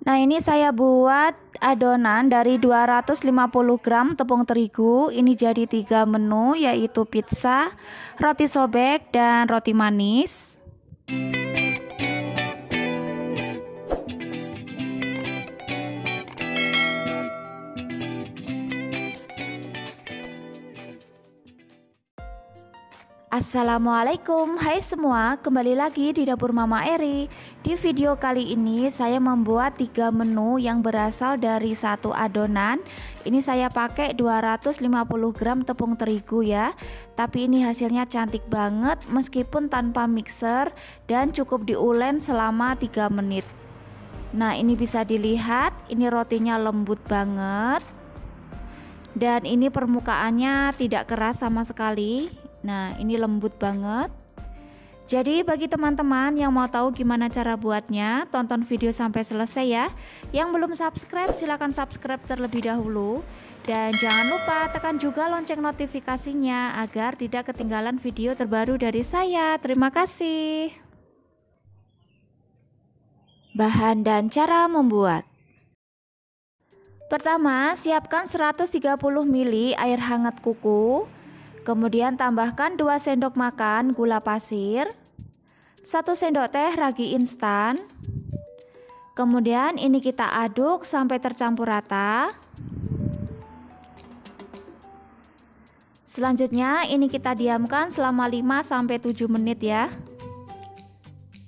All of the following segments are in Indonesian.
Nah, ini saya buat adonan dari 250 gram tepung terigu. Ini jadi 3 menu, yaitu pizza, roti sobek, dan roti manis. Assalamualaikum, hai semua, kembali lagi di dapur Mama Eri. Di video kali ini saya membuat 3 menu yang berasal dari satu adonan. Ini saya pakai 250 gram tepung terigu ya. Tapi ini hasilnya cantik banget meskipun tanpa mixer dan cukup diulen selama 3 menit. Nah, ini bisa dilihat, ini rotinya lembut banget. Dan ini permukaannya tidak keras sama sekali. Nah, ini lembut banget. Jadi bagi teman-teman yang mau tahu gimana cara buatnya, tonton video sampai selesai ya. Yang belum subscribe silahkan subscribe terlebih dahulu. Dan jangan lupa tekan juga lonceng notifikasinya agar tidak ketinggalan video terbaru dari saya. Terima kasih. Bahan dan cara membuat. Pertama, siapkan 130 ml air hangat kuku. Kemudian tambahkan 2 sendok makan gula pasir, 1 sendok teh ragi instan. Kemudian ini kita aduk sampai tercampur rata. Selanjutnya ini kita diamkan selama 5-7 menit ya.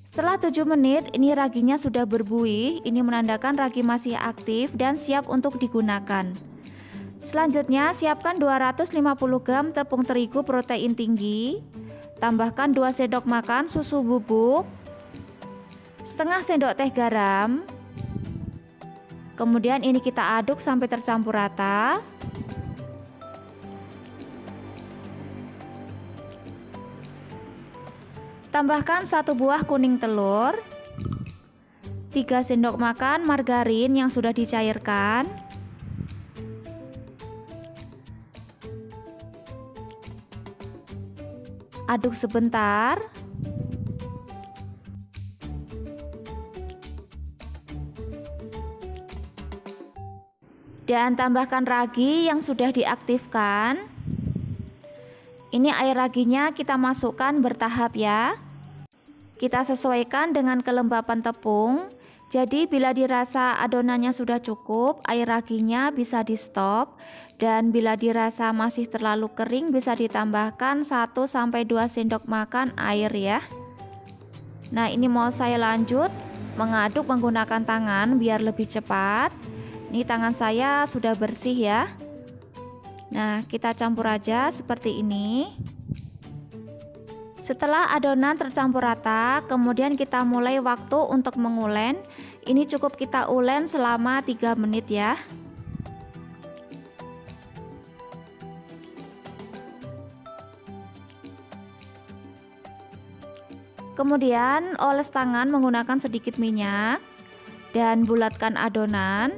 Setelah 7 menit ini raginya sudah berbuih, ini menandakan ragi masih aktif dan siap untuk digunakan. Selanjutnya siapkan 250 gram tepung terigu protein tinggi. Tambahkan 2 sendok makan susu bubuk, setengah sendok teh garam. Kemudian ini kita aduk sampai tercampur rata. Tambahkan 1 buah kuning telur, 3 sendok makan margarin yang sudah dicairkan. Aduk sebentar. Dan tambahkan ragi yang sudah diaktifkan. Ini air raginya kita masukkan bertahap ya. Kita sesuaikan dengan kelembapan tepung. Jadi bila dirasa adonannya sudah cukup, air raginya bisa di stop. Dan bila dirasa masih terlalu kering bisa ditambahkan 1-2 sendok makan air ya. Nah, ini mau saya lanjut mengaduk menggunakan tangan biar lebih cepat. Ini tangan saya sudah bersih ya. Nah, kita campur aja seperti ini. Setelah adonan tercampur rata, kemudian kita mulai waktu untuk mengulen. Ini cukup kita ulen selama 3 menit ya. Kemudian oles tangan menggunakan sedikit minyak dan bulatkan adonan.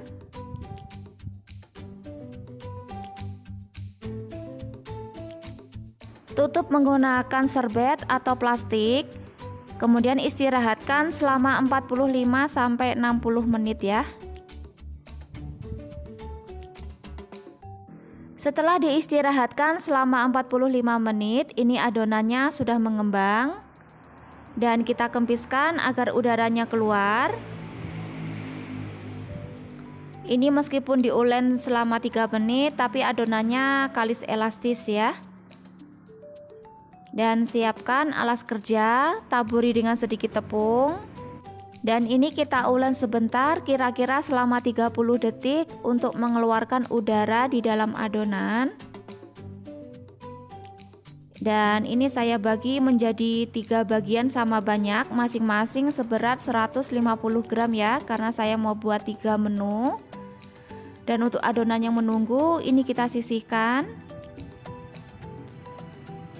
Tutup menggunakan serbet atau plastik. Kemudian istirahatkan selama 45-60 menit ya. Setelah diistirahatkan selama 45 menit, ini adonannya sudah mengembang. Dan kita kempiskan agar udaranya keluar. Ini meskipun diulen selama 3 menit, tapi adonannya kalis elastis ya. Dan siapkan alas kerja, taburi dengan sedikit tepung. Dan ini kita ulen sebentar, kira-kira selama 30 detik untuk mengeluarkan udara di dalam adonan. Dan ini saya bagi menjadi 3 bagian sama banyak, masing-masing seberat 150 gram ya, karena saya mau buat 3 menu. Dan untuk adonan yang menunggu, ini kita sisihkan.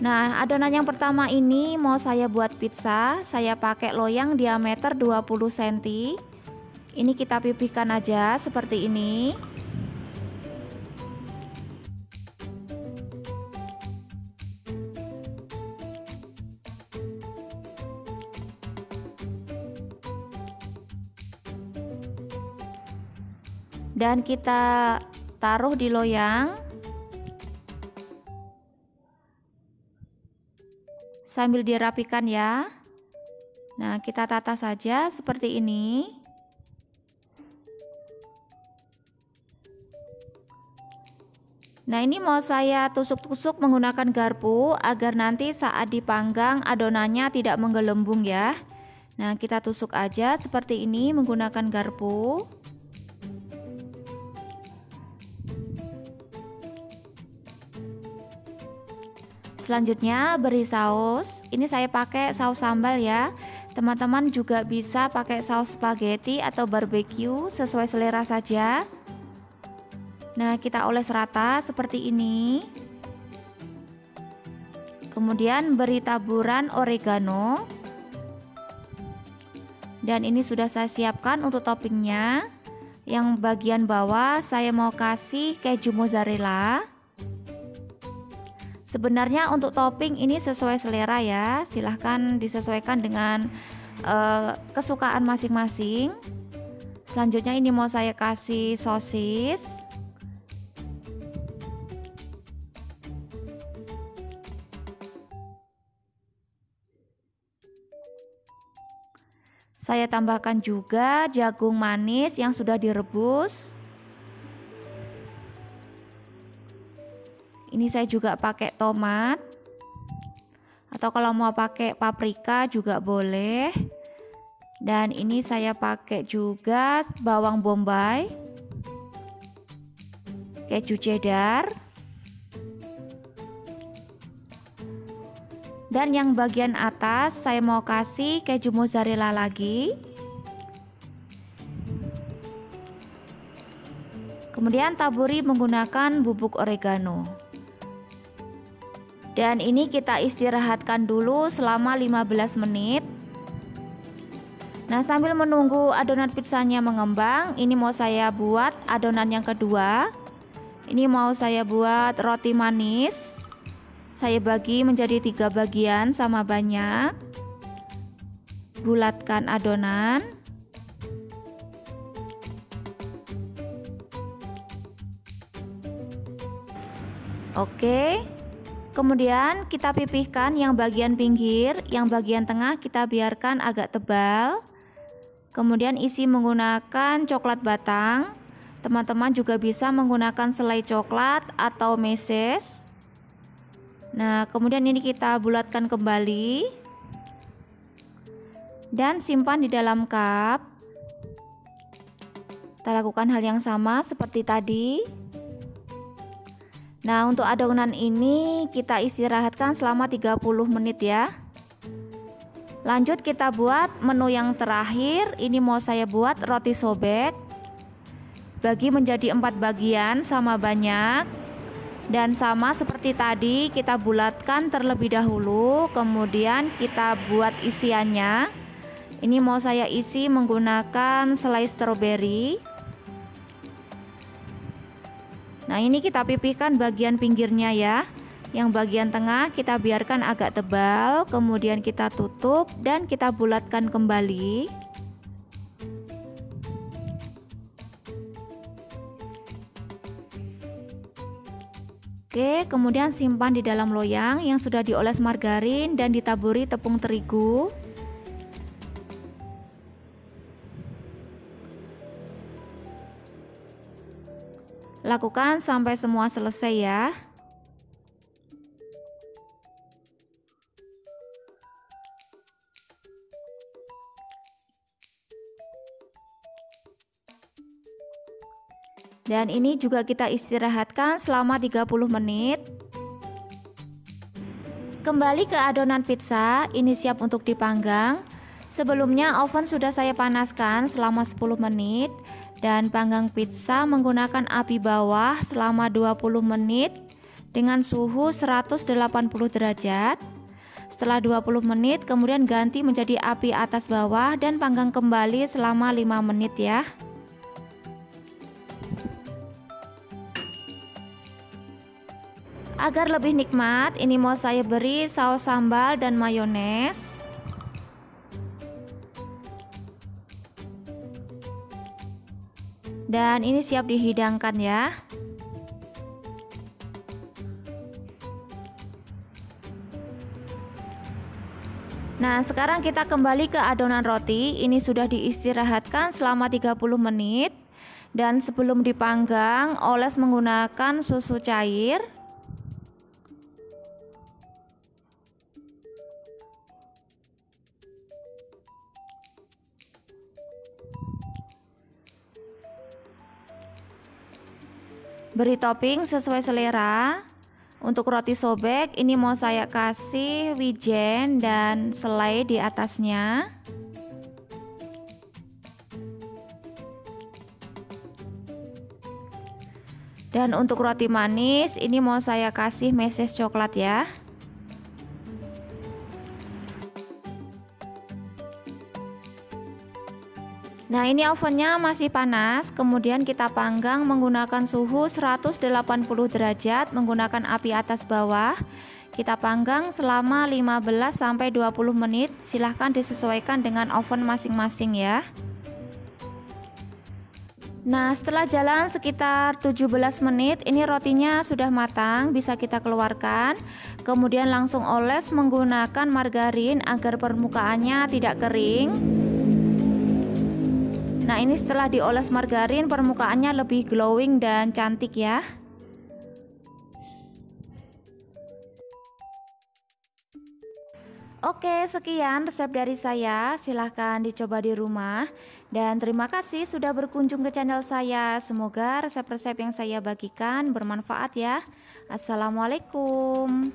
Nah, adonan yang pertama ini mau saya buat pizza. Saya pakai loyang diameter 20 cm. Ini kita pipihkan aja seperti ini. dan kita taruh di loyang sambil dirapikan ya. Nah, kita tata saja seperti ini. Nah, ini mau saya tusuk-tusuk menggunakan garpu agar nanti saat dipanggang adonannya tidak menggelembung ya. Nah, kita tusuk aja seperti ini menggunakan garpu. Selanjutnya beri saus. Ini saya pakai saus sambal ya. Teman-teman juga bisa pakai saus spaghetti atau barbecue sesuai selera saja. Nah, kita oles rata seperti ini. Kemudian beri taburan oregano. Dan ini sudah saya siapkan untuk toppingnya. Yang bagian bawah saya mau kasih keju mozzarella. Sebenarnya untuk topping ini sesuai selera ya. Silahkan disesuaikan dengan kesukaan masing-masing. Selanjutnya ini mau saya kasih sosis. Saya tambahkan juga jagung manis yang sudah direbus. Ini saya juga pakai tomat. Atau kalau mau pakai paprika juga boleh. Dan ini saya pakai juga bawang bombay, keju cheddar. Dan yang bagian atas saya mau kasih keju mozzarella lagi. Kemudian taburi menggunakan bubuk oregano. Dan ini kita istirahatkan dulu selama 15 menit. Nah, sambil menunggu adonan pizzanya mengembang, ini mau saya buat adonan yang kedua. Ini mau saya buat roti manis. Saya bagi menjadi 3 bagian sama banyak. Bulatkan adonan. Oke. Kemudian kita pipihkan yang bagian pinggir, yang bagian tengah kita biarkan agak tebal. Kemudian isi menggunakan coklat batang. Teman-teman juga bisa menggunakan selai coklat atau meses. Nah, kemudian ini kita bulatkan kembali dan simpan di dalam cup. Kita lakukan hal yang sama seperti tadi. Nah, untuk adonan ini kita istirahatkan selama 30 menit ya. Lanjut kita buat menu yang terakhir. Ini mau saya buat roti sobek. Bagi menjadi 4 bagian sama banyak. Dan sama seperti tadi kita bulatkan terlebih dahulu, kemudian kita buat isiannya. Ini mau saya isi menggunakan selai stroberi. Nah, ini kita pipihkan bagian pinggirnya ya. Yang bagian tengah kita biarkan agak tebal, kemudian kita tutup dan kita bulatkan kembali. Oke, kemudian simpan di dalam loyang yang sudah dioles margarin dan ditaburi tepung terigu. Lakukan sampai semua selesai ya. Dan ini juga kita istirahatkan selama 30 menit. Kembali ke adonan pizza, ini siap untuk dipanggang. Sebelumnya oven sudah saya panaskan selama 10 menit. Dan panggang pizza menggunakan api bawah selama 20 menit dengan suhu 180 derajat. Setelah 20 menit kemudian ganti menjadi api atas bawah dan panggang kembali selama 5 menit ya. Agar lebih nikmat, ini mau saya beri saus sambal dan mayones. Dan ini siap dihidangkan ya. Nah, sekarang kita kembali ke adonan roti. Ini sudah diistirahatkan selama 30 menit. Dan sebelum dipanggang, oles menggunakan susu cair. Beri topping sesuai selera. Untuk roti sobek ini mau saya kasih wijen dan selai di atasnya. Dan untuk roti manis ini mau saya kasih meses coklat ya. Nah, ini ovennya masih panas, kemudian kita panggang menggunakan suhu 180 derajat menggunakan api atas bawah. Kita panggang selama 15-20 menit, silahkan disesuaikan dengan oven masing-masing ya. Nah, setelah jalan sekitar 17 menit, ini rotinya sudah matang, bisa kita keluarkan. Kemudian langsung oles menggunakan margarin agar permukaannya tidak kering. Nah, ini setelah dioles margarin permukaannya lebih glowing dan cantik ya. Oke, sekian resep dari saya. Silahkan dicoba di rumah. Dan terima kasih sudah berkunjung ke channel saya. Semoga resep-resep yang saya bagikan bermanfaat ya. Assalamualaikum.